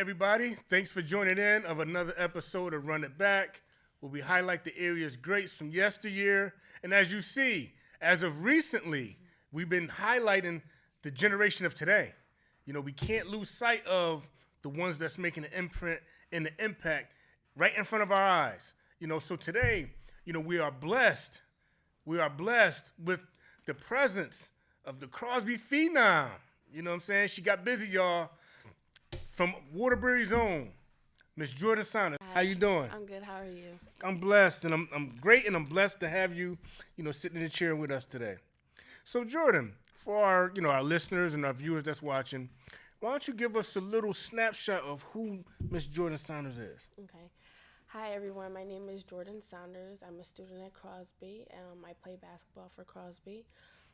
everybody. Thanks for joining in of another episode of Run It Back, where we highlight the area's greats from yesteryear. And as you see, as of recently, we've been highlighting the generation of today. You know, we can't lose sight of the ones that's making an imprint and the impact right in front of our eyes. You know, so today, you know, we are blessed. We are blessed with the presence of the Crosby phenom. You know what I'm saying? She got busy, y'all. From Waterbury's own, Miss Jordin Saunders. Hi. How you doing? I'm good. How are you? I'm blessed, and I'm great, and I'm blessed to have you, you know, sitting in the chair with us today. So, Jordin, for our, you know, our listeners and our viewers that's watching, why don't you give us a little snapshot of who Miss Jordin Saunders is? Okay. Hi, everyone. My name is Jordin Saunders. I'm a student at Crosby. I play basketball for Crosby.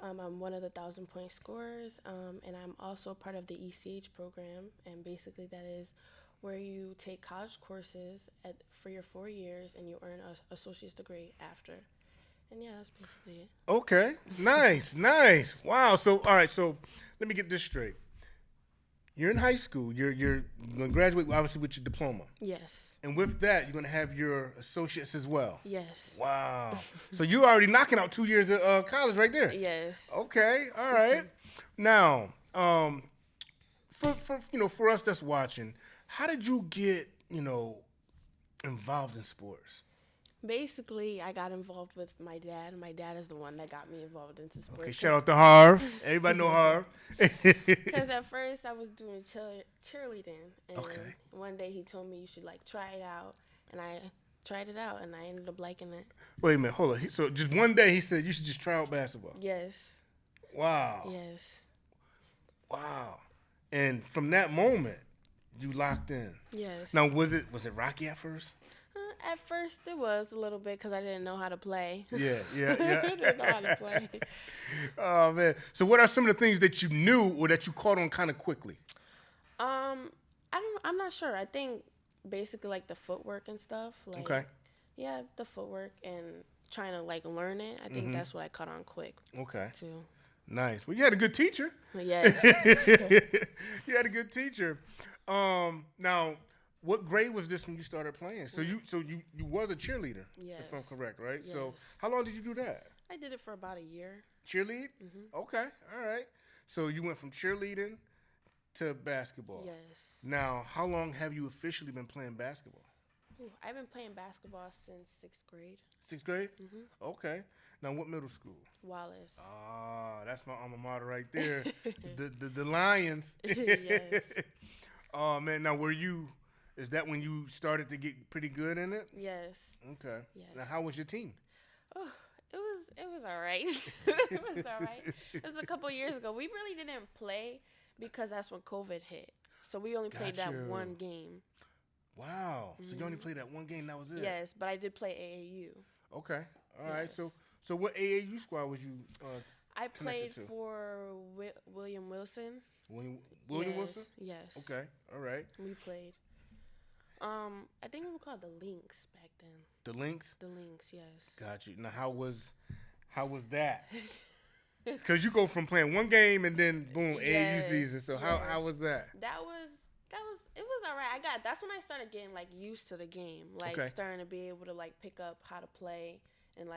I'm one of the 1,000-point scorers, and I'm also part of the ECH program. And basically, that is where you take college courses for your 4 years, and you earn an associate's degree after. And yeah, that's basically it. Okay, nice, nice. Wow. So, all right. So, let me get this straight. You're in high school. You're going to graduate, obviously, with your diploma. Yes. And with that, you're going to have your associates as well. Yes. Wow. So you're already knocking out 2 years of college right there. Yes. Okay. All right. Now, for us that's watching, how did you get, involved in sports? Basically, I got involved with my dad. My dad is the one that got me involved into sports. Okay, shout out to Harv. Everybody know Harv. Because at first I was doing cheerleading, and one day he told me you should try it out, and I tried it out, and I ended up liking it. Wait a minute, hold on. So just one day he said you should just try out basketball. Yes. Wow. Yes. Wow. And from that moment, you locked in. Yes. Now was it rocky at first? At first, it was a little bit because I didn't know how to play. Yeah. I didn't know how to play. Oh, man. So what are some of the things that you knew or that you caught on kind of quickly? I'm not sure. I think basically the footwork and stuff. Okay. Yeah, the footwork and trying to learn it. I think that's what I caught on quick. Okay. Too. Nice. Well, you had a good teacher. Yes. You had a good teacher. Now, what grade was this when you started playing? So you was a cheerleader, yes. if I'm correct, right? Yes. So how long did you do that? I did it for about a year. Cheerlead? Mm-hmm. Okay, all right. So you went from cheerleading to basketball. Yes. Now, how long have you officially been playing basketball? I've been playing basketball since 6th grade. 6th grade? Mm-hmm. Okay. Now, what middle school? Wallace. Ah, that's my alma mater right there. the Lions. Yes. Oh, man. Now, is that when you started to get pretty good in it? Yes. Okay. Yes. Now, how was your team? Oh, it was all right. It was all right. It was a couple years ago. We really didn't play because that's when COVID hit. So we only played that one game. Wow. So you only played that one game, that was it? Yes, but I did play AAU. Okay. All right. Yes. So what AAU squad was you I played to? for William Wilson. William Yes, Wilson? Yes. Okay. All right. We played. I think we were called the Lynx back then. The Lynx? The Lynx, yes. Got you. Now, how was that? Because you go from playing one game and then boom, AAU season. So how was that? It was all right. That's when I started getting used to the game, starting to be able to pick up how to play and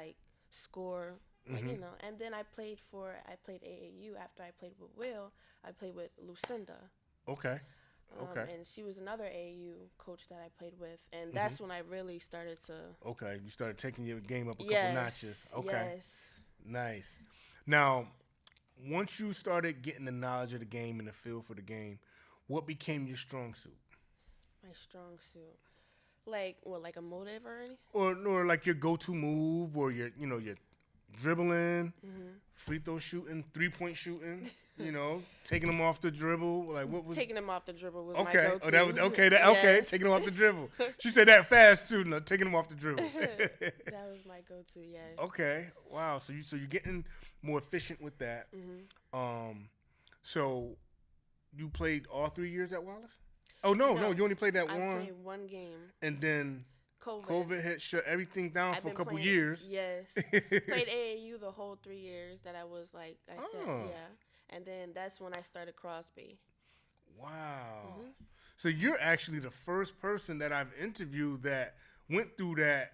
score, And then I played AAU after I played with Will. I played with Lucinda. Okay. Okay. And she was another AAU coach that I played with, and that's when I really started to. Okay, you started taking your game up a couple notches. Okay. Yes. Nice. Now, once you started getting the knowledge of the game and the feel for the game, what became your strong suit? My strong suit, like a motive or anything? Or like your go-to move, or your dribbling, free throw shooting, 3-point shooting. Taking them off the dribble. Like what was taking them off the dribble was my okay? go-to. Oh, that was okay. Okay, taking them off the dribble. She said that fast too. No, taking them off the dribble. That was my go-to. Yes. Okay. Wow. So you're getting more efficient with that. So you played all 3 years at Wallace? Oh no, you only played that one. I played one game. And then COVID had shut everything down for a couple playing, years. Yes. Played AAU the whole 3 years that I was said, yeah. And then that's when I started Crosby. Wow. So you're actually the first person that I've interviewed that went through that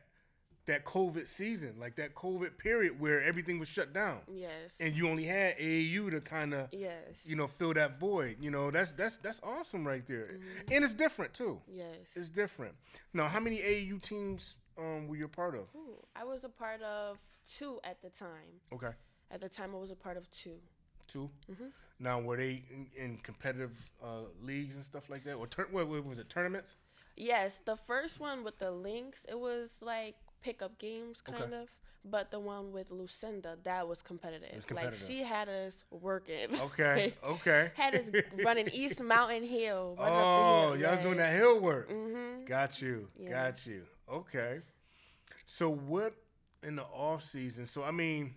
COVID season, like that COVID period where everything was shut down. Yes. And you only had AAU to kind of, Yes. fill that void. That's awesome right there. Mm-hmm. And it's different too. Yes. It's different. Now, how many AAU teams were you a part of? Ooh, I was a part of 2 at the time. Okay. At the time, I was a part of 2. 2? Mm-hmm. Now, were they in competitive leagues and stuff like that? Or what was it, tournaments? Yes, the first one with the Lynx, it was like pickup games kind of. But the one with Lucinda, that was competitive. It was competitive. Like, she had us working. Okay. Had us running East Mountain Hill. Oh, up the hill. y'all was doing that hill work. Mm-hmm. Got you. Yeah. Got you. Okay. So what in the off season? So I mean,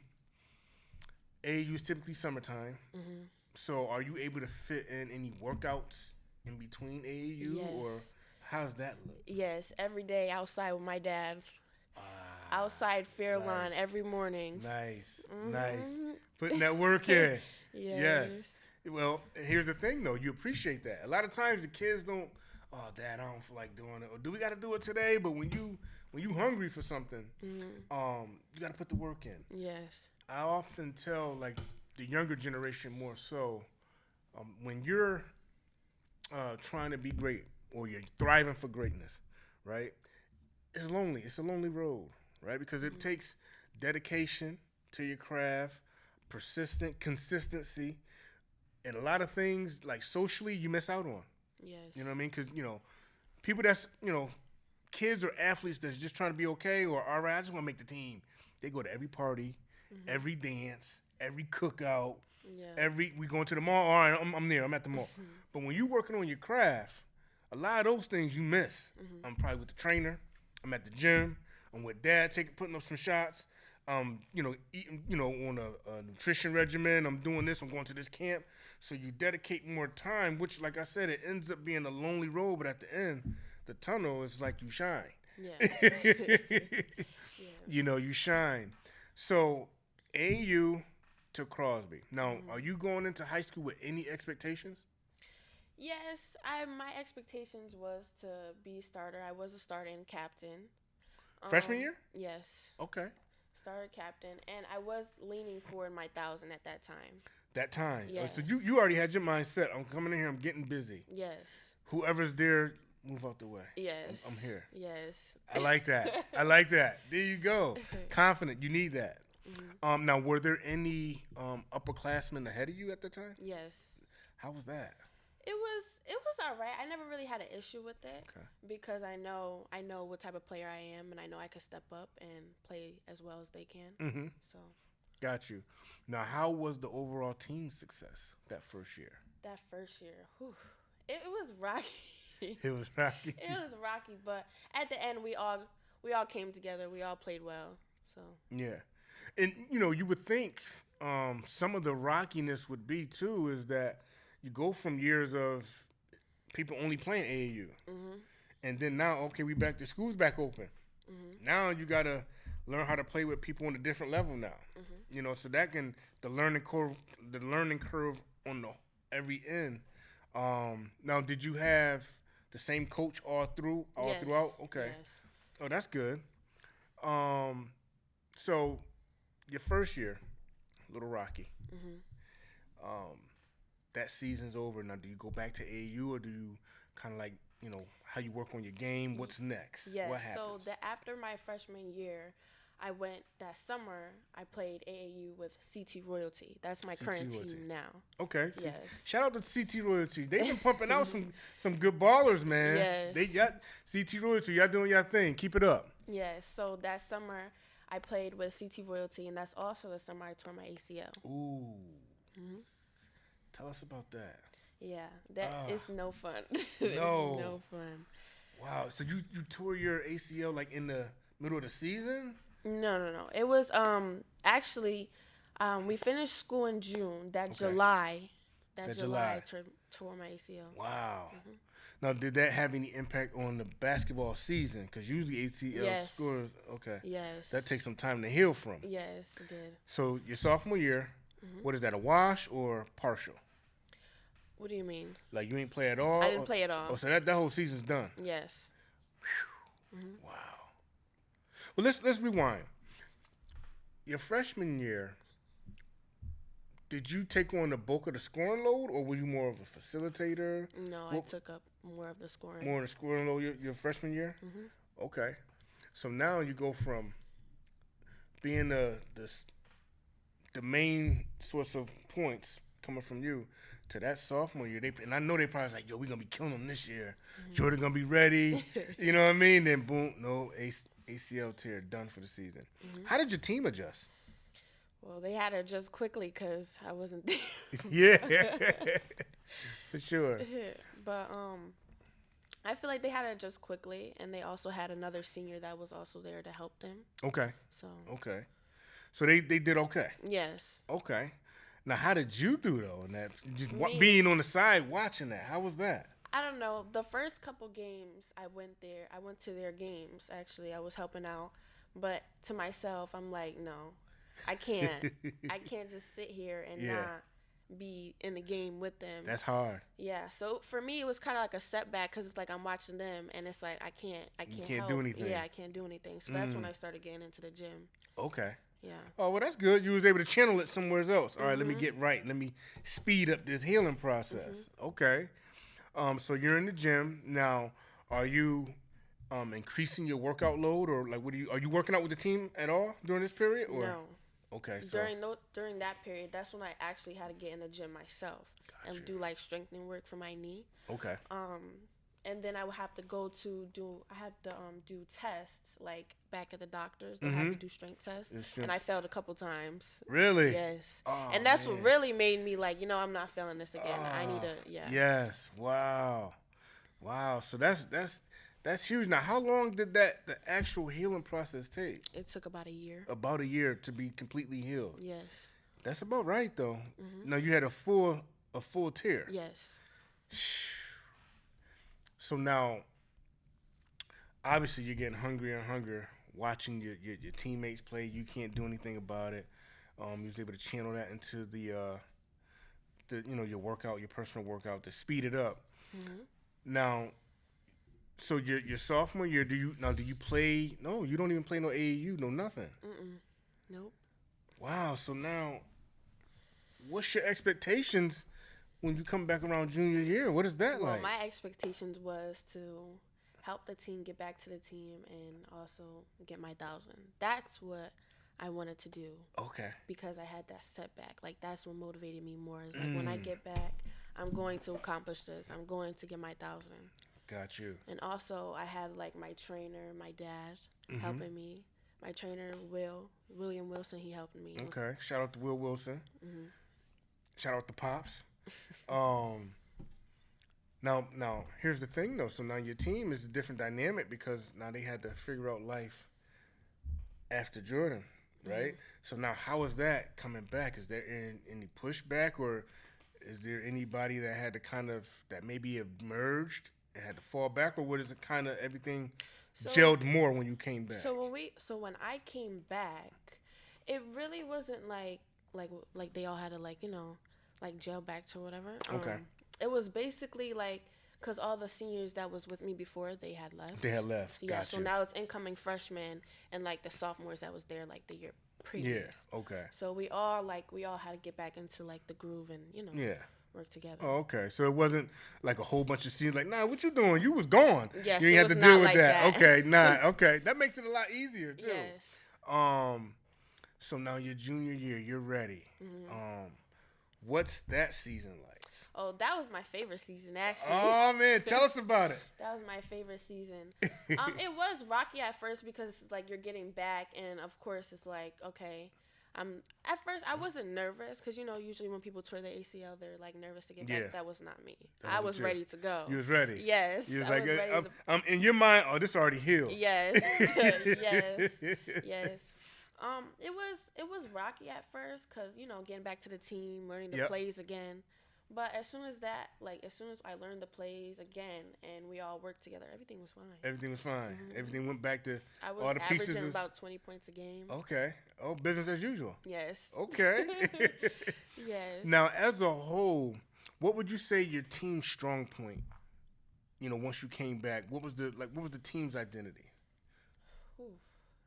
AAU is typically summertime. Mm-hmm. So are you able to fit in any workouts in between AAU, Yes. or how's that look? Yes, every day outside with my dad. Outside Fairlawn every morning. Nice. Mm-hmm. Nice. Putting that work in. Yes. Well, here's the thing, though. You appreciate that. A lot of times the kids don't, oh, Dad, I don't feel like doing it. Or do we got to do it today? But when you hungry for something, you got to put the work in. Yes. I often tell, like, the younger generation more so, when you're trying to be great or you're thriving for greatness, right, it's lonely. It's a lonely road, right? Because it takes dedication to your craft, consistency, and a lot of things, like socially, you miss out on. Yes. You know what I mean? Because, people that's, kids or athletes that's just trying to be okay or, all right, I just want to make the team. They go to every party, every dance, every cookout, we going to the mall. All right, I'm there. I'm at the mall. But when you're working on your craft, a lot of those things you miss. I'm probably with the trainer. I'm at the gym. I'm with Dad putting up some shots. Eating, on a nutrition regimen. I'm doing this. I'm going to this camp. So you dedicate more time, which, like I said, it ends up being a lonely road. But at the end, the tunnel is like you shine. Yes. You shine. So AU to Crosby. Now, are you going into high school with any expectations? Yes, my expectations was to be starter. I was a starter and captain. Freshman year? Yes. Okay. Starter captain, and I was leaning for my 1,000 at that time. That time. Yes. So you already had your mindset. I'm coming in here. I'm getting busy. Yes. Whoever's there, move out the way. Yes. I'm here. Yes. I like that. I like that. There you go. Confident. You need that. Now, were there any upperclassmen ahead of you at the time? Yes. How was that? It was all right. I never really had an issue with it because I know what type of player I am, and I know I could step up and play as well as they can. Mm-hmm. So. Got you. Now, how was the overall team success that first year? That first year, it was rocky. It was rocky. It was rocky, but at the end, we all came together. We all played well. So. Yeah, and you would think some of the rockiness would be too is that you go from years of people only playing AAU, and then now we back to school's back open. Now you gotta learn how to play with people on a different level now. So that the learning curve on every end. Now, did you have the same coach all throughout? Okay. Yes. Oh, that's good. So your first year, a little rocky. That season's over. Now, do you go back to AAU or do you kind of like, how you work on your game? What's next? Yes. What happens? So after my freshman year, I went that summer. I played AAU with CT Royalty. That's my current team now. Okay. Yes. Shout out to CT Royalty. They've been pumping out some good ballers, man. Yes. They got CT Royalty. Y'all doing your thing. Keep it up. Yes. So that summer, I played with CT Royalty, and that's also the summer I tore my ACL. Ooh. Tell us about that. Yeah, that is no fun. No. No fun. Wow. So you tore your ACL like in the middle of the season? No. It was actually we finished school in June. July I tore my ACL. Wow. Now, did that have any impact on the basketball season? Because usually ACL scores. Okay. Yes. That takes some time to heal from. Yes, it did. So your sophomore year, what is that? A wash or partial? What do you mean? Like you ain't play at all? I didn't play at all. Oh, so that whole season's done. Yes. Wow. Well, let's rewind. Your freshman year, did you take on the bulk of the scoring load, or were you more of a facilitator? No, I took up more of the scoring. More of the scoring load your freshman year? Mm-hmm. Okay. So now you go from being the main source of points coming from you to that sophomore year. And I know they probably was like, yo, we're going to be killing them this year. Jordin going to be ready. You know what I mean? Then boom, no, ACL tear, done for the season. How did your team adjust? Well, they had to adjust quickly because I wasn't there. Yeah, for sure. But I feel like they had to adjust quickly, and they also had another senior that was also there to help them. Okay. So they did okay. Yes. Okay. Now, how did you do though? In that being on the side watching that, how was that? I don't know. The first couple games I went to their games. Actually, I was helping out, but to myself, I'm like, no, I can't. I can't just sit here and not be in the game with them. That's hard. Yeah. So for me, it was kind of like a setback because it's like I'm watching them, and it's like I can't help. Do anything. Yeah, I can't do anything. So that's when I started getting into the gym. Okay. Yeah. Oh, well, that's good. You was able to channel it somewhere else. All right, let me get right. Let me speed up this healing process. Okay. So you're in the gym now. Are you increasing your workout load, or like are you working out with the team at all during this period? Or? No. Okay. So during that period, that's when I actually had to get in the gym myself and do like strengthening work for my knee. Okay. And then I would have to do tests, like back at the doctors. They have to do strength tests. And I failed a couple times. Really? Yes. Oh, and that's what really made me like, I'm not failing this again. I need to, Yes. Wow. So that's huge. Now, how long did the actual healing process take? It took about a year. About a year to be completely healed. Yes. That's about right, though. Now, you had a full tear. Yes. So now, obviously, you're getting hungrier and hungrier watching your teammates play. You can't do anything about it. You was able to channel that into your workout, your personal workout, to speed it up. Now, so your sophomore year, do you play? No, you don't even play no AAU, no nothing. Nope. Wow. So now, what's your expectations when you come back around junior year? What is that like? Well, my expectations was to help the team get back to the team and also get my 1,000. That's what I wanted to do. Okay. Because I had that setback. Like, that's what motivated me more. Is like, when I get back, I'm going to accomplish this. I'm going to get my 1,000. Got you. And also, I had, like, my trainer, my dad, helping me. My trainer, William Wilson, he helped me. Okay. Shout out to Will Wilson. Shout out to Pops. Now, here's the thing, though. So now your team is a different dynamic because now they had to figure out life after Jordin, right? So now how is that coming back? Is there any pushback, or is there anybody that had to that maybe emerged and had to fall back, or what is it kind of everything gelled more when you came back? So when I came back, it really wasn't like they all had to like gel back to whatever. Okay. It was basically like, because all the seniors that was with me before, they had left. Yeah, gotcha. So now it's incoming freshmen and like the sophomores that was there like the year previous. Yeah, okay. So we all had to get back into like the groove and work together. Oh, okay. So it wasn't like a whole bunch of seniors like, nah, what you doing? You was gone. Yes, you didn't have to deal with that. Okay, okay. That makes it a lot easier too. Yes. So now your junior year, you're ready. What's that season like? Oh, that was my favorite season, actually. Oh, man. Tell us about it. That was my favorite season. It was rocky at first because, like, you're getting back, and, of course, it's like, okay. At first, I wasn't nervous because, usually when people tear their ACL, they're, like, nervous to get back. That was not me. I was ready to go. You was ready? Yes. You was like, in your mind, oh, this already healed. Yes. Yes. It was rocky at first because, getting back to the team, learning the plays again. But as soon as I learned the plays again and we all worked together, everything was fine. Everything was fine. Everything went back to all the pieces. I was averaging about 20 points a game. Okay. Oh, business as usual. Yes. Okay. Yes. Now, as a whole, What would you say your team's strong point? Once you came back, what was the team's identity? Oof.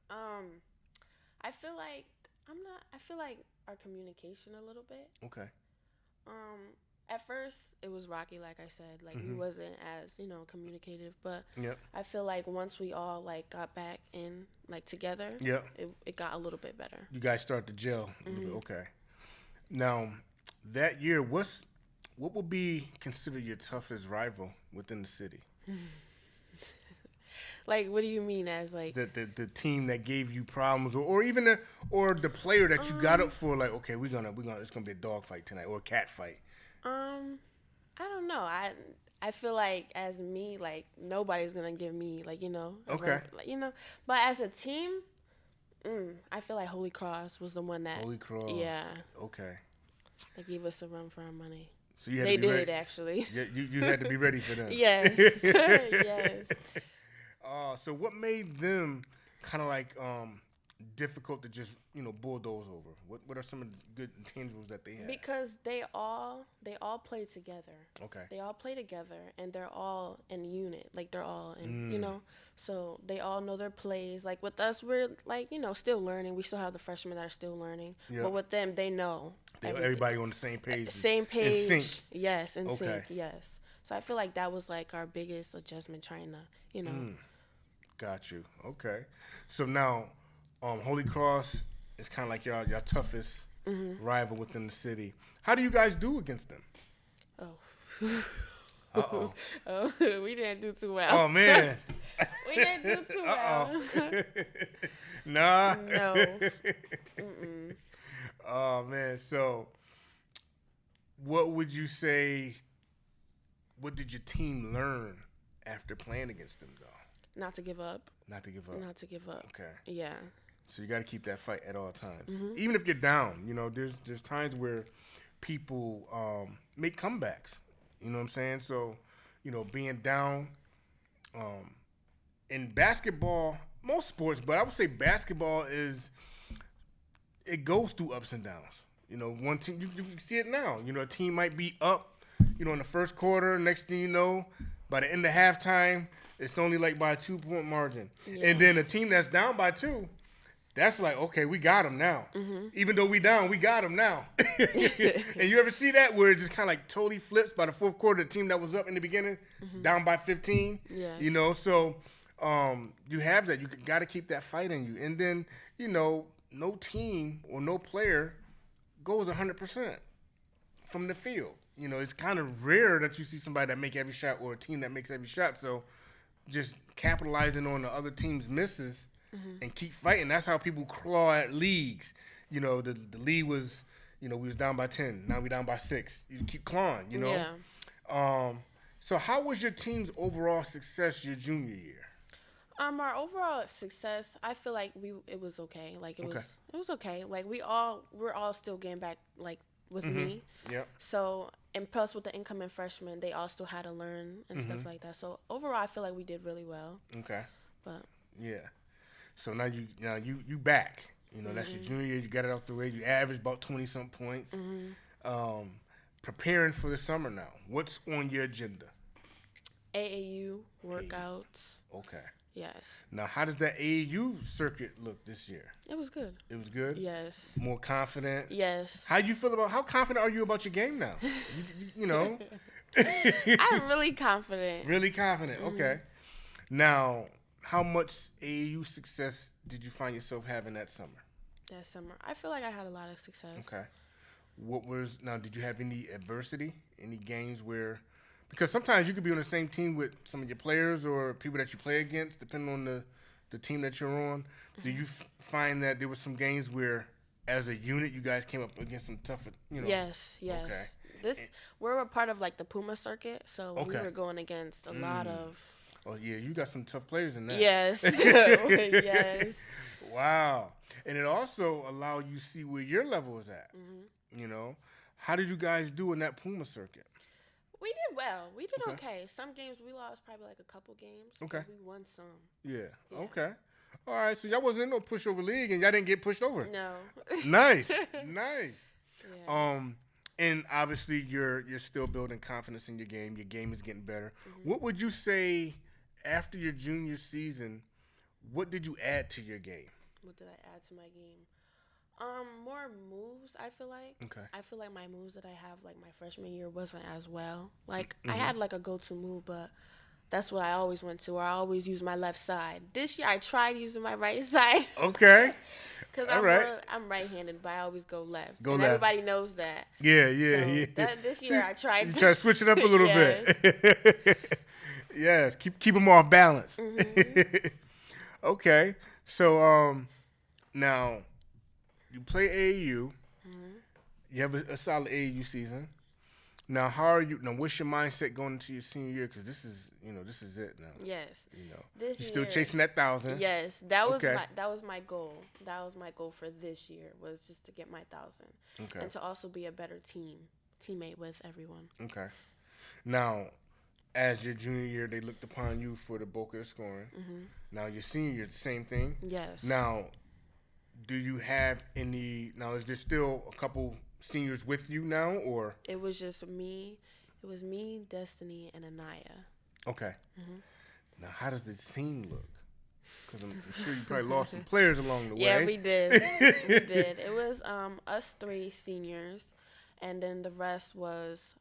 I feel like I feel like our communication a little bit. Okay. At first it was rocky, like I said, like we wasn't as communicative, but Yep. I feel like once we all like got back in like together, Yep. it got a little bit better. You guys start to gel a little bit. Okay. Now, that year, what would be considered your toughest rival within the city? Like, what do you mean as like The team that gave you problems, or even the player that you got up for? Like, okay, it's gonna be a dog fight tonight or a cat fight. I don't know. I feel like as me, like nobody's gonna give me like Okay. But as a team, I feel like Holy Cross was the one that Holy Cross. Yeah. Okay. They gave us a run for our money. So you had They to be did ready. actually. Yeah, you had to be ready for them. Yes. Yes. So what made them kind of like difficult to just bulldoze over? What are some of the good intangibles that they have? Because they all play together. Okay. They all play together, and they're all in unit. Like they're all in, so they all know their plays. Like with us, we're like still learning. We still have the freshmen that are still learning. Yep. But with them, they know. Everybody on the same page. Same page. In sync. Yes, in Okay. sync. Yes. So I feel like that was like our biggest adjustment, trying to, Got you. Okay. So now, Holy Cross is kind of like your toughest rival within the city. How do you guys do against them? Oh. Uh-oh. Oh, we didn't do too well. Oh, man. We didn't do too well. Nah. No. Mm-mm. Oh, man. So, what would you say, what did your team learn after playing against them, though? Not to give up. Not to give up. Not to give up. Okay. Yeah. So you got to keep that fight at all times, even if you're down. There's times where people make comebacks. You know what I'm saying? So, being down in basketball, most sports, but I would say basketball it goes through ups and downs. One team you see it now. A team might be up, in the first quarter. Next thing you know, by the end of halftime, it's only like by a 2-point margin. Yes. And then a team that's down by 2, that's like, okay, we got them now. Even though we down, we got them now. And you ever see that where it just kind of like totally flips by the fourth quarter, the team that was up in the beginning, down by 15? Yes. So you have that. You got to keep that fight in you. And then, no team or no player goes 100% from the field. It's kind of rare that you see somebody that make every shot or a team that makes every shot. So just capitalizing on the other team's misses and keep fighting. That's how people claw at leagues. The league was, we was down by 10. Now we down by 6. You keep clawing, Yeah. So how was your team's overall success your junior year? Our overall success, I feel like it was okay. Like it was okay. Like we're all still getting back like with me. Yep. So and plus with the incoming freshmen, they all still had to learn and stuff like that. So overall, I feel like we did really well. Okay. But yeah. So now you back. That's your junior year. You got it out the way. You averaged about 20-something points. Preparing for the summer now. What's on your agenda? AAU workouts. Okay. Yes. Now, how does that AAU circuit look this year? It was good. It was good? Yes. More confident? Yes. How confident are you about your game now? I'm really confident. Really confident. Okay. Now, how much AAU success did you find yourself having that summer? That summer, I feel like I had a lot of success. Okay. Did you have any adversity? Any games where, because sometimes you could be on the same team with some of your players or people that you play against, depending on the team that you're on. Do you find that there were some games where, as a unit, you guys came up against some tougher, Yes. Okay. We're a part of like the Puma circuit, so we were going against a lot of. Oh yeah, you got some tough players in that. Yes. Yes. Wow. And it also allowed you to see where your level is at. How did you guys do in that Puma circuit? We did well. We did okay. Some games we lost probably like a couple games. Okay. We won some. Yeah. Okay. All right. So y'all wasn't in no pushover league and y'all didn't get pushed over. No. Nice. Nice. Yes. And obviously, you're still building confidence in your game. Your game is getting better. What would you say after your junior season? What did you add to your game? What did I add to my game? More moves. I feel like. Okay. I feel like my moves that I have like my freshman year wasn't as well. Like I had like a go-to move, but that's what I always went to. Or I always use my left side. This year I tried using my right side. Okay. Because All right. I'm right-handed, but I always go left. Go and left. everybody knows that. Yeah, So this year I tried You to. try to switch it up a little Yes. bit. Yes, keep them off balance. Okay, so now you play AAU. You have a solid AAU season. Now, how are you? Now, what's your mindset going into your senior year? Because this is it now. Yes. You're still chasing that 1,000. Yes, that was Okay. my goal. That was my goal for this year, was just to get my 1,000, Okay. and to also be a better teammate with everyone. Okay. Now, as your junior year, they looked upon you for the bulk of the scoring. Now, your senior year, the same thing. Yes. Now, do you have any? Now, is there still a couple seniors with you now, or? It was just me. It was me, Destiny, and Anaya. Okay. Now, how does the team look? Because I'm sure you probably lost some players along the way. Yeah, we did. We did. It was us 3 seniors, and then the rest was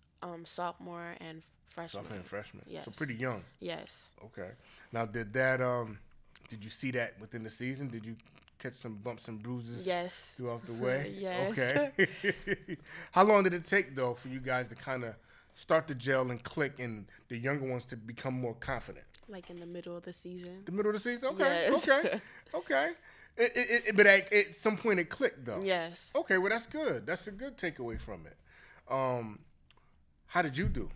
sophomore and freshman. Sophomore and freshman. Yes. So pretty young. Yes. Okay. Now, did you see that within the season? Did you catch some bumps and bruises? Yes. Throughout the way? Yes. Okay. How long did it take, though, for you guys to kind of start to gel and click and the younger ones to become more confident? Like in the middle of the season. The middle of the season? Okay. Yes. Okay. Okay. But at some point it clicked, though. Yes. Okay, well, that's good. That's a good takeaway from it. How did you do?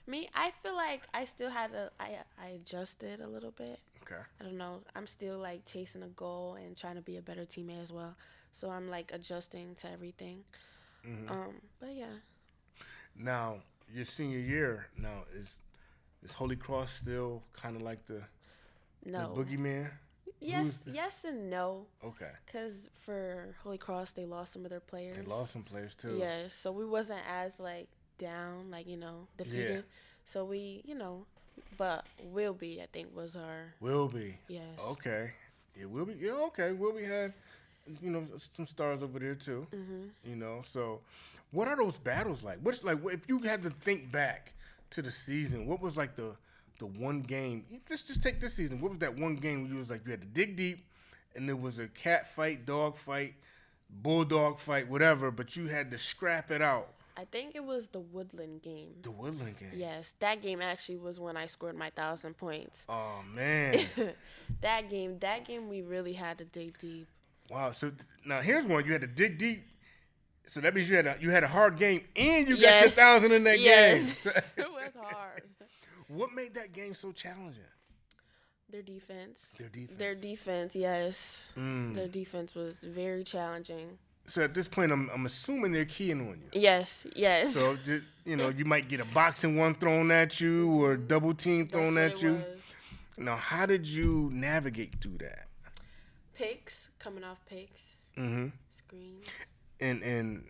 Me, I feel like I still had I adjusted a little bit. Okay. I don't know. I'm still like chasing a goal and trying to be a better teammate as well. So I'm like adjusting to everything. But yeah. Now, your senior year, is Holy Cross still kind of like the boogeyman? Yes and no. Okay. Because for Holy Cross, they lost some of their players. They lost some players too. Yes. So we wasn't as like down, like, defeated. Yeah. So we, but Will Be, I think, was our. Will Be. Yes. Okay. Yeah, Will Be. Yeah, okay. Will Be had, some stars over there too. So what are those battles like? What's like, if you had to think back to the season, what was like the one game? Let's just take this season. What was that one game where you was like, you had to dig deep and there was a cat fight, dog fight, bulldog fight, whatever, but you had to scrap it out? I think it was the Woodland game. The Woodland game. Yes, that game actually was when I scored my 1,000 points. Oh man. That game, we really had to dig deep. Wow. So now here's one. You had to dig deep. So that means you had a hard game and you got your Yes. 1,000 in that Yes. game. It was hard. What made that game so challenging? Their defense. Their defense. Yes. Their defense was very challenging. So at this point, I'm assuming they're keying on you. Yes. So you might get a boxing one thrown at you or double team thrown That's at what you. it was. Now, how did you navigate through that? Picks, coming off picks. Screens. And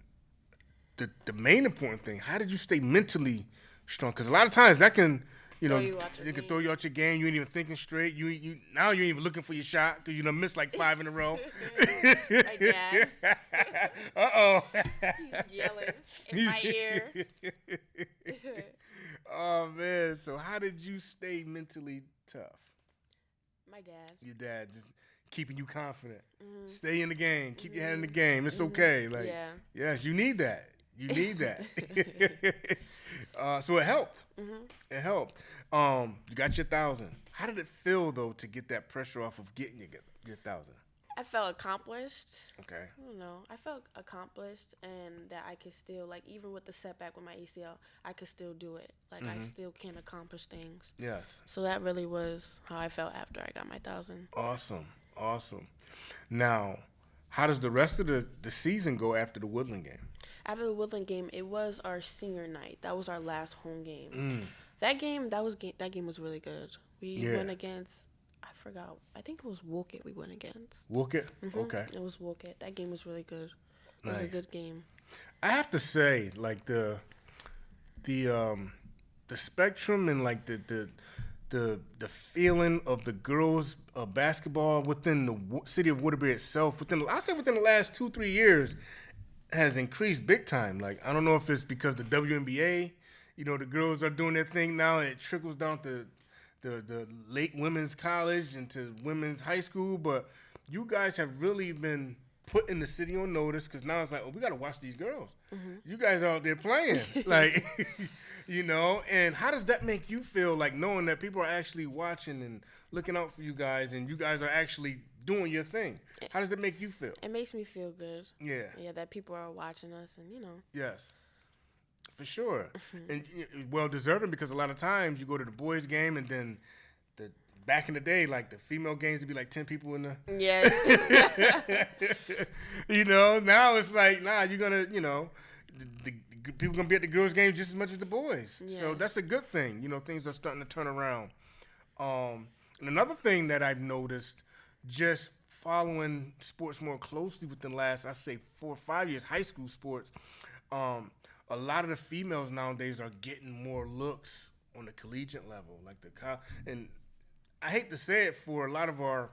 the main important thing, how did you stay mentally strong? Because a lot of times that can, Throw you out your it can game. throw you out your game. You ain't even thinking straight. Now you ain't even looking for your shot because you done missed like 5 in a row. My dad. Uh-oh. He's yelling in my ear. Oh, man. So how did you stay mentally tough? My dad. Your dad just keeping you confident. Stay in the game. Keep your head in the game. It's okay. Like, Yeah. yes, you need that. You need that. So it helped. It helped. You got your 1,000. How did it feel though to get that pressure off of getting your 1,000? I felt accomplished. Okay. I don't know. I felt accomplished and that I could still, like, even with the setback with my ACL, I could still do it. Like, I still can accomplish things. Yes. So that really was how I felt after I got my 1,000. Awesome. Now, how does the rest of the season go after the Woodland game? After the Woodland game, it was our senior night. That was our last home game. That game was really good. We went against, I forgot, I think it was Woolkett we went against. Woolkett? Okay. It was Woolkett. That game was really good. It was a good game. I have to say, like the spectrum and like the feeling of the girls basketball within the city of Waterbury itself, within the last 2-3 years, has increased big time. Like, I don't know if it's because the WNBA, the girls are doing their thing now, and it trickles down to the late women's college and to women's high school, but you guys have really been putting the city on notice, because now it's like, oh, we got to watch these girls. You guys are out there playing. Like, and how does that make you feel, like knowing that people are actually watching and looking out for you guys, and you guys are actually doing your thing? How does that make you feel? It makes me feel good. Yeah. Yeah, that people are watching us, and Yes. For sure. And well deserving, because a lot of times you go to the boys' game, and then back in the day, like the female games would be like 10 people in the. Yes. Now it's like, nah, you're gonna, the people gonna be at the girls' games just as much as the boys. Yes. So that's a good thing. Things are starting to turn around. And another thing that I've noticed, just following sports more closely within the last, I say 4 or 5 years, high school sports, a lot of the females nowadays are getting more looks on the collegiate level, like and I hate to say it, for a lot of our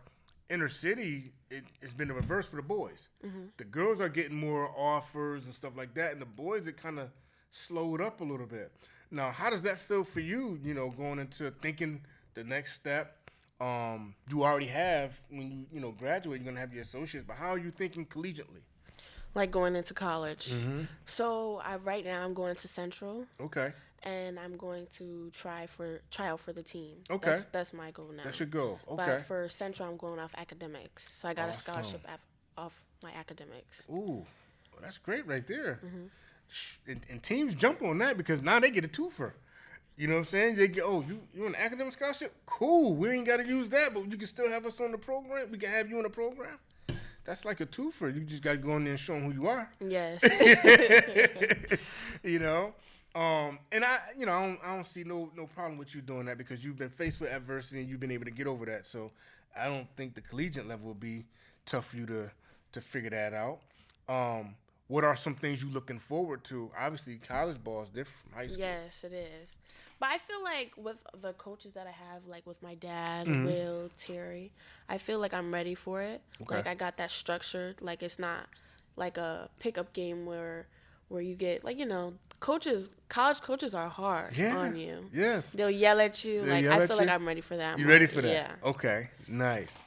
inner city, it's been the reverse for the boys. The girls are getting more offers and stuff like that, and the boys, it kind of slowed up a little bit. Now, how does that feel for you, going into thinking the next step? You already have, when you graduate, you're going to have your associates, but how are you thinking collegiately? Like going into college. So right now I'm going to Central. Okay. And I'm going to try out for the team. Okay. That's my goal now. That's your goal. Okay. But for Central, I'm going off academics. So I got a scholarship off my academics. Ooh, well, that's great right there. And teams jump on that, because now they get a twofer. You know what I'm saying? They get, you an academic scholarship? Cool. We ain't got to use that, but you can still have us on the program. We can have you on the program. That's like a twofer. You just got to go in there and show them who you are. Yes. And I don't see no problem with you doing that, because you've been faced with adversity and you've been able to get over that. So I don't think the collegiate level will be tough for you to figure that out. What are some things you looking forward to? Obviously, college ball is different from high school. Yes, it is. But I feel like with the coaches that I have, like with my dad, Will, Terry, I feel like I'm ready for it. Okay. Like I got that structured. Like it's not like a pickup game where you get, like, college coaches are hard on you. Yes. They'll yell at you. I feel like I'm ready for that. You ready for that? Yeah. Okay. Nice.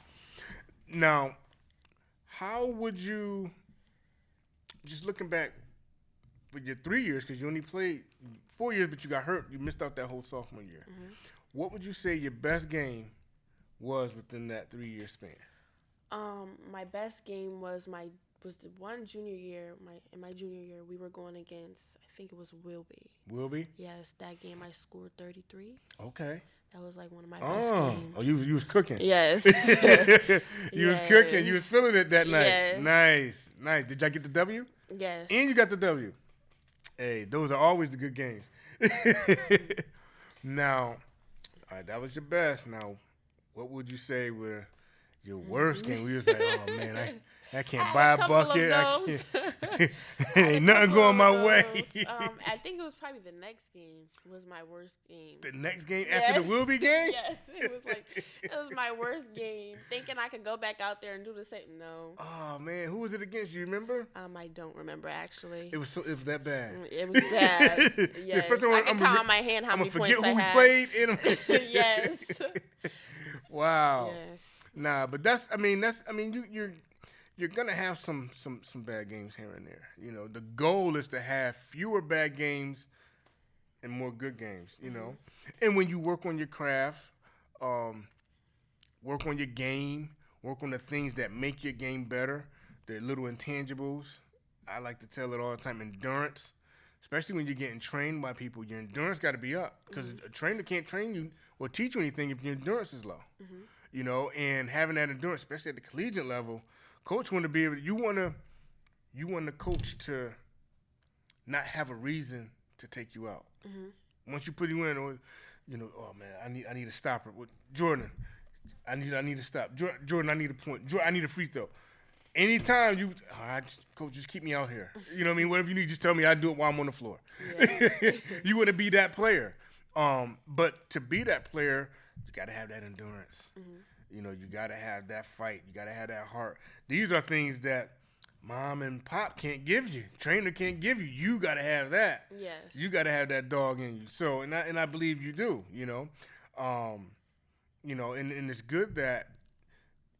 Now, how would you, just looking back for your 3 years, because you only played 4 years, but you got hurt. You missed out that whole sophomore year. What would you say your best game was within that 3-year span? My best game was the one junior year. In my junior year, we were going against, I think it was Wilby. Wilby? Yes, that game I scored 33. Okay. That was like one of my best games. Oh, you was cooking. Yes. You was cooking. You was feeling it that night. Yes. Nice. Did y'all get the W? Yes. And you got the W. Hey, those are always the good games. Now, all right, that was your best. Now, what would you say were your worst game? We was like, oh man, I can't buy a bucket. Ain't nothing going my way. I think it was probably the next game was my worst game. The next game after the Wilby game? Yes, it was my worst game. Thinking I could go back out there and do the same. No. Oh man, who was it against? You remember? I don't remember actually. It was that bad. It was bad. Yes. First I can count on my hand how many points I had. I'm gonna forget who we played. Yes. Wow. Yes. Nah, but you're gonna have some bad games here and there. The goal is to have fewer bad games and more good games. And when you work on your craft, work on your game, work on the things that make your game better, the little intangibles. I like to tell it all the time. Endurance, especially when you're getting trained by people, your endurance got to be up, because a trainer can't train you or teach you anything if your endurance is low. And having that endurance, especially at the collegiate level, coach want to be able. You want the coach to not have a reason to take you out. Once you put you in, or oh man, I need a stopper. Jordin, I need to stop. Jordin, I need a point. I need a free throw. anytime you, all right, coach, just keep me out here. You know what I mean? Whatever you need, just tell me. I do it while I'm on the floor. Yes. You want to be that player. But to be that player, you got to have that endurance. You know, you got to have that fight. You got to have that heart. These are things that mom and pop can't give you. Trainer can't give you. You got to have that. Yes. You got to have that dog in you. So, and I believe you do, you know. And it's good that,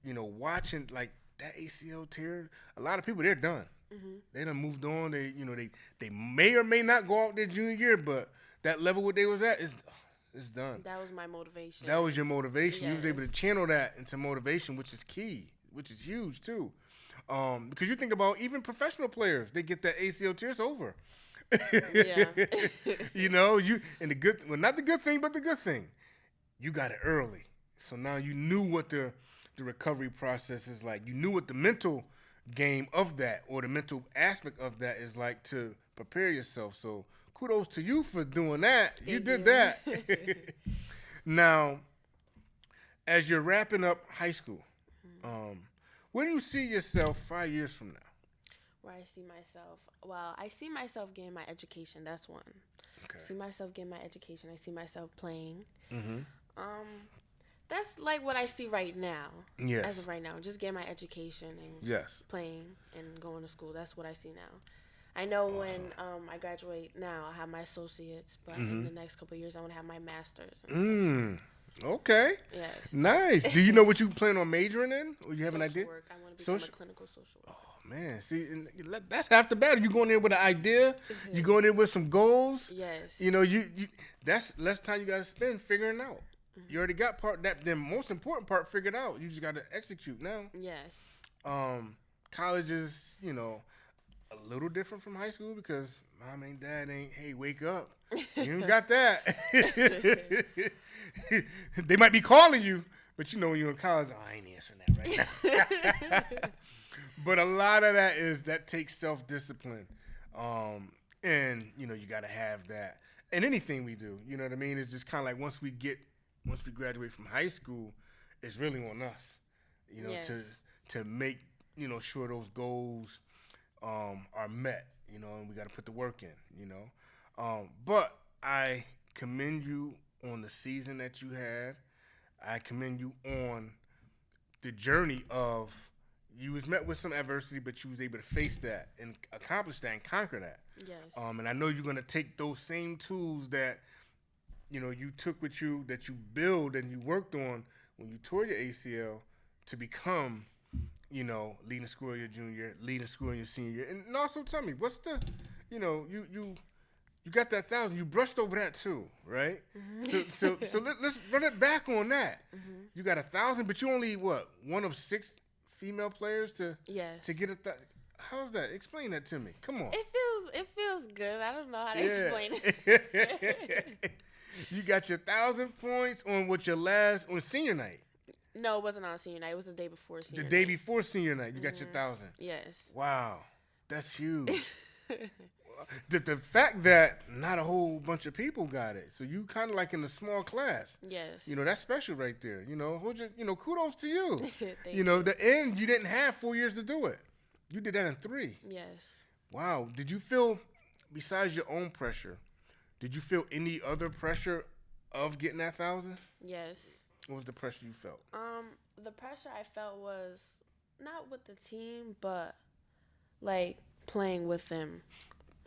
you know, watching like that ACL tear, a lot of people, they're done. They done moved on. They may or may not go out their junior year, but that level what they was at is done. That was my motivation. That was your motivation. Yes. You was able to channel that into motivation, which is key, which is huge too. Because you think about even professional players, they get that ACL tear, it's over. Yeah. You know, not the good thing, but the good thing. You got it early. So now you knew what the recovery process is like. You knew what the mental game of that or the mental aspect of that is like to prepare yourself. So kudos to you for doing that. You did that. Now, as you're wrapping up high school, where do you see yourself 5 years from now? Where I see myself, well, I see myself getting my education. That's one. Okay. I see myself getting my education. I see myself playing. Mm-hmm. That's like what I see right now. Yes. As of right now, just getting my education and Yes. playing and going to school. That's what I see now. I know when I graduate now, I'll have my associates, but in the next couple of years, I want to have my master's and stuff. Okay. Yes. Nice. Do you know what you plan on majoring in? Or you have an Social idea? work. I want to become a clinical social worker. Oh, man. See, and that's half the battle. You going in with an idea. You going in with some goals. Yes. You know, you that's less time you got to spend figuring out. You already got the most important part figured out. You just got to execute now. Yes. College is, you know, a little different from high school because mom and dad ain't, hey, wake up. You ain't got that. They might be calling you, but you know when you're in college, oh, I ain't answering that right now. But a lot of that takes self-discipline. And, you know, you got to have that. And anything we do, you know what I mean? It's just kind of like once we graduate from high school, it's really on us, you know, Yes. to make, you know, sure those goals are met, you know, and we got to put the work in, you know. But I commend you on the season that you had. I commend you on the journey of you was met with some adversity, but you was able to face that and accomplish that and conquer that. Yes. And I know you're going to take those same tools that, you know, you took with you, that you build and you worked on when you tore your ACL to become, you know, leading scorer your junior year, leading scorer your senior year. And also tell me, what's the, you know, you got that 1,000. You brushed over that too, right? So let's run it back on that. You got 1,000, but you only one of 6 female players to get a. How's that? Explain that to me. Come on. It feels good. I don't know how to explain it. You got your 1,000 points on on senior night. No, it wasn't on senior night. It was the day before senior night. The day before senior night, you got your 1,000. Yes. Wow, that's huge. The fact that not a whole bunch of people got it, so you kind of like in a small class. Yes. You know, that's special right there. You know, kudos to you. Thank you know, you didn't have 4 years to do it. You did that in 3. Yes. Wow. Did you feel, besides your own pressure, did you feel any other pressure of getting that 1,000? Yes. What was the pressure you felt? The pressure I felt was not with the team, but like playing with them.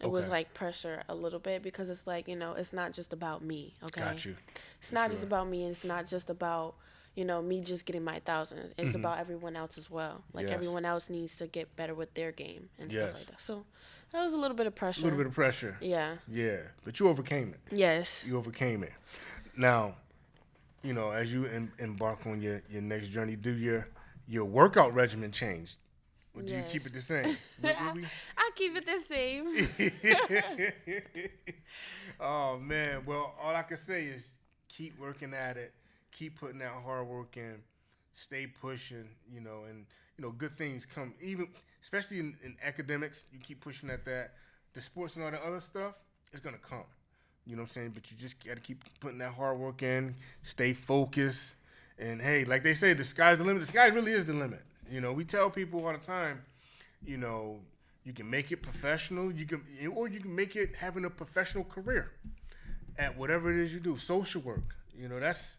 It was like pressure a little bit because it's like, you know, it's not just about me. Okay. Got you. It's not just about me, and it's not just about, you know, me just getting my 1,000. It's about everyone else as well. Like everyone else needs to get better with their game and stuff like that. So that was a little bit of pressure. A little bit of pressure. Yeah. Yeah, but you overcame it. Yes. You overcame it. Now, you know, as you embark on your next journey, do your workout regimen change? Or do you keep it the same? I keep it the same. Oh, man. Well, all I can say is keep working at it. Keep putting that hard work in. Stay pushing, you know, and, you know, good things come. Even, especially in academics, you keep pushing at that. The sports and all the other stuff, it's going to come. You know what I'm saying? But you just got to keep putting that hard work in. Stay focused. And, hey, like they say, the sky's the limit. The sky really is the limit. You know, we tell people all the time, you know, you can make it professional, or you can make it having a professional career at whatever it is you do. Social work, you know, that's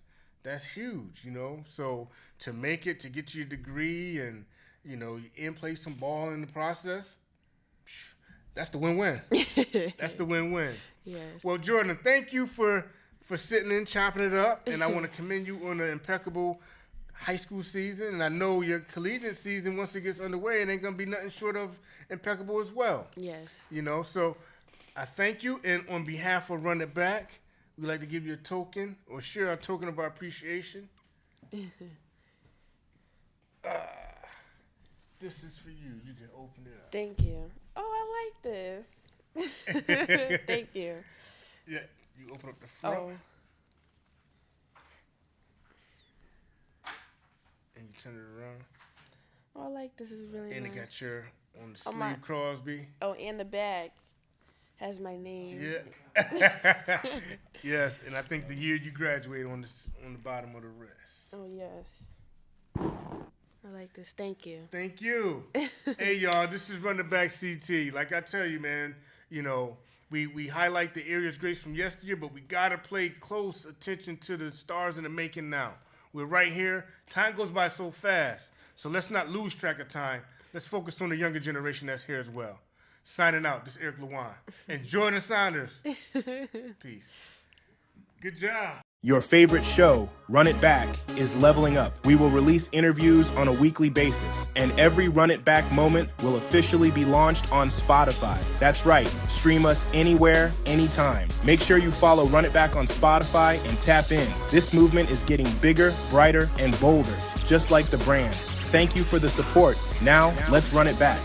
huge, you know. So to make it, to get your degree and, you know, and play some ball in the process, that's the win-win. That's the win-win. Yes. Well, Jordin, thank you for sitting in, chopping it up, and I want to commend you on an impeccable high school season, and I know your collegiate season, once it gets underway, it ain't going to be nothing short of impeccable as well. Yes. You know, so I thank you, and on behalf of Run It Back, we'd like to give you a token, or share a token of our appreciation. This is for you. You can open it up. Thank you. Oh, I like this. Thank you. Yeah, you open up the front. Oh. And you turn it around. Oh, I like this. Is really And nice. it got your, on the Oh, sleeve, Crosby. Oh, and the bag has my name. Yeah. Yes, and I think the year you graduated on the bottom of the wrist. Oh, yes. I like this. Thank you. Thank you. Hey, y'all, this is Run It Back CT. Like I tell you, man, you know, we highlight the areas greats from yesteryear, but we got to pay close attention to the stars in the making now. We're right here. Time goes by so fast, so let's not lose track of time. Let's focus on the younger generation that's here as well. Signing out, this is Eric Lewan. And Jordin Saunders. Peace. Good job. Your favorite show, Run It Back, is leveling up. We will release interviews on a weekly basis, and every Run It Back moment will officially be launched on Spotify. That's right, stream us anywhere, anytime. Make sure you follow Run It Back on Spotify and tap in. This movement is getting bigger, brighter, and bolder, just like the brand. Thank you for the support. Now, let's run it back.